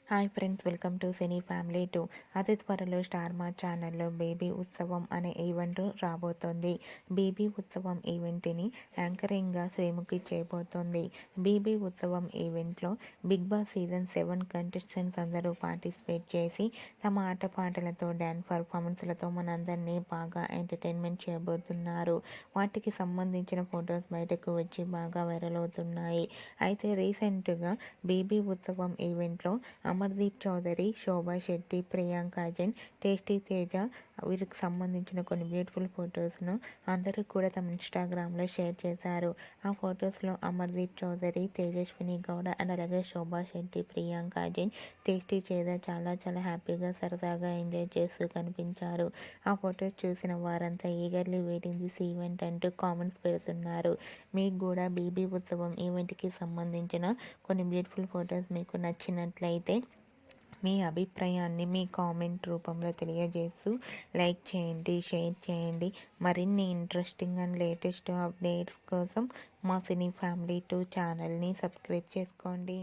Hi friends, welcome to cine family 2. అతి త్వరలో star మా ఛానల్లో బేబీ ఉత్సవం అనే ఈవెంట్ రాబోతోంది. బేబీ ఉత్సవం ఈవెంట్ని యాంకరింగ్గా శ్రీముఖి చేయబోతోంది. బేబీ ఉత్సవం ఈవెంట్లో బిగ్ బాస్ సీజన్ 7 కంటెస్టెంట్స్ అందరూ పార్టిసిపేట్ చేసి తమ ఆటపాటలతో డ్యాన్స్ పర్ఫార్మెన్స్లతో మనందరినీ బాగా ఎంటర్టైన్మెంట్ చేయబోతున్నారు. వాటికి సంబంధించిన ఫొటోస్ బయటకు వచ్చి బాగా వైరల్ అవుతున్నాయి. అయితే రీసెంట్గా బేబీ ఉత్సవం ఈవెంట్లో అమర్దీప్ చౌదరి, శోభా శెట్టి, ప్రియాంక జైన్, టేస్టీ తేజ వీరికి సంబంధించిన కొన్ని బ్యూటిఫుల్ ఫొటోస్ను అందరూ కూడా తమ ఇన్స్టాగ్రామ్లో షేర్ చేశారు. ఆ ఫొటోస్లో అమర్దీప్ చౌదరి, తేజస్విని గౌడ అండ్ అలాగే శోభా శెట్టి, ప్రియాంక జైన్, టేస్టీ తేజ చాలా హ్యాపీగా సరదాగా ఎంజాయ్ చేస్తూ కనిపించారు. ఆ ఫొటోస్ చూసిన వారంతా ఈగర్లీ వెయిటింగ్ దిస్ ఈవెంట్ అంటూ కామెంట్స్ పెడుతున్నారు. మీకు కూడా బేబీ ఉత్సవం ఈవెంట్కి సంబంధించిన కొన్ని బ్యూటిఫుల్ ఫొటోస్ మీకు నచ్చినట్లయితే మీ అభిప్రాయాన్ని మీ కామెంట్ రూపంలో తెలియజేస్తూ లైక్ చేయండి, షేర్ చేయండి. మరిన్ని ఇంట్రెస్టింగ్ అండ్ లేటెస్ట్ అప్డేట్స్ కోసం మా సినీ ఫ్యామిలీ 2 ఛానల్ని సబ్స్క్రైబ్ చేసుకోండి.